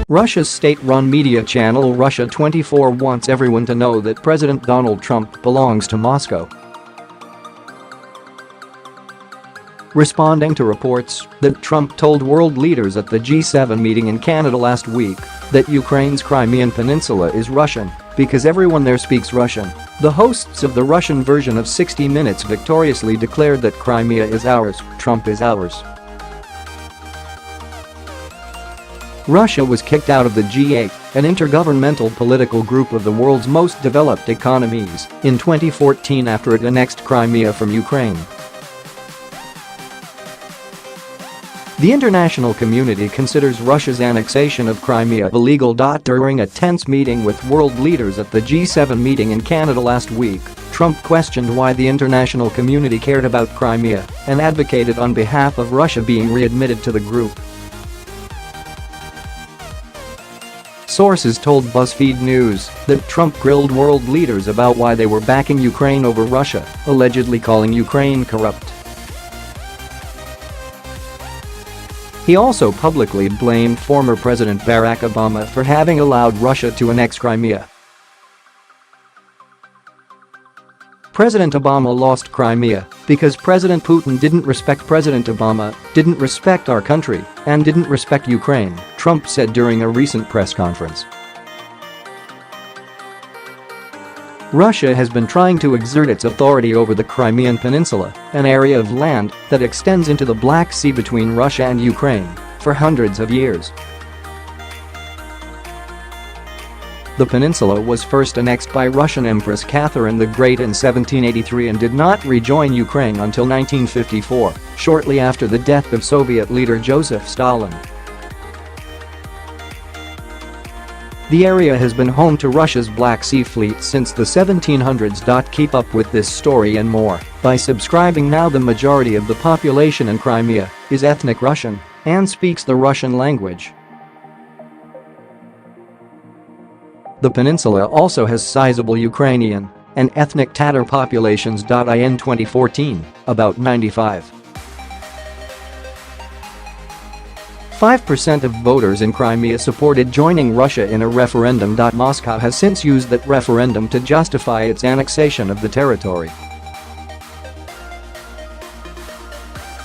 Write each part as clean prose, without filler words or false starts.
Russia's state-run media channel Russia 24 wants everyone to know that President Donald Trump belongs to Moscow. Responding to reports that Trump told world leaders at the G7 meeting in Canada last week that Ukraine's Crimean Peninsula is Russian because everyone there speaks Russian, the hosts of the Russian version of 60 Minutes victoriously declared that Crimea is ours, Trump is ours. Russia was kicked out of the G8, an intergovernmental political group of the world's most developed economies, in 2014 after it annexed Crimea from Ukraine. The international community considers Russia's annexation of Crimea illegal. During a tense meeting with world leaders at the G7 meeting in Canada last week, Trump questioned why the international community cared about Crimea and advocated on behalf of Russia being readmitted to the group. Sources told BuzzFeed News that Trump grilled world leaders about why they were backing Ukraine over Russia, allegedly calling Ukraine corrupt. He also publicly blamed former President Barack Obama for having allowed Russia to annex Crimea. President Obama lost Crimea because President Putin didn't respect President Obama, didn't respect our country, and didn't respect Ukraine, Trump said during a recent press conference. Russia has been trying to exert its authority over the Crimean Peninsula, an area of land that extends into the Black Sea between Russia and Ukraine, for hundreds of years. The peninsula was first annexed by Russian Empress Catherine the Great in 1783 and did not rejoin Ukraine until 1954, shortly after the death of Soviet leader Joseph Stalin. The area has been home to Russia's Black Sea Fleet since the 1700s. Keep up with this story and more by subscribing now. The majority of the population in Crimea is ethnic Russian and speaks the Russian language. The peninsula also has sizable Ukrainian and ethnic Tatar populations. In 2014, about 5% of voters in Crimea supported joining Russia in a referendum. Moscow has since used that referendum to justify its annexation of the territory.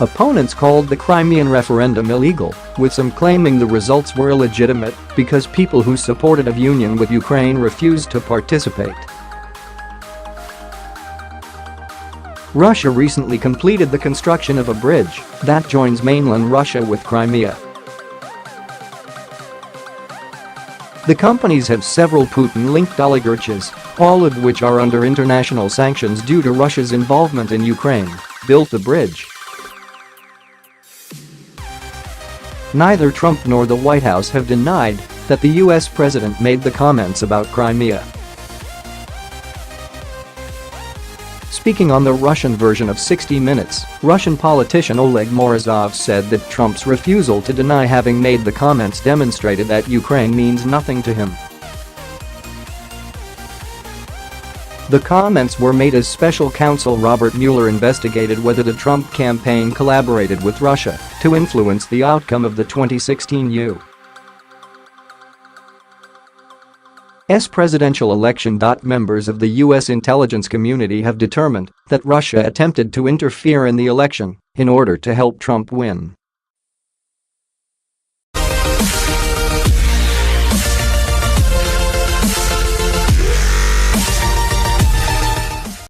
Opponents called the Crimean referendum illegal, with some claiming the results were illegitimate because people who supported a union with Ukraine refused to participate. Russia recently completed the construction of a bridge that joins mainland Russia with Crimea. The companies have several Putin-linked oligarchs, all of which are under international sanctions due to Russia's involvement in Ukraine, built the bridge. Neither Trump nor the White House have denied that the US president made the comments about Crimea. Speaking on the Russian version of 60 Minutes, Russian politician Oleg Morozov said that Trump's refusal to deny having made the comments demonstrated that Ukraine means nothing to him. The comments were made as special counsel Robert Mueller investigated whether the Trump campaign collaborated with Russia to influence the outcome of the 2016 U.S. presidential election. Members of the U.S. intelligence community have determined that Russia attempted to interfere in the election in order to help Trump win.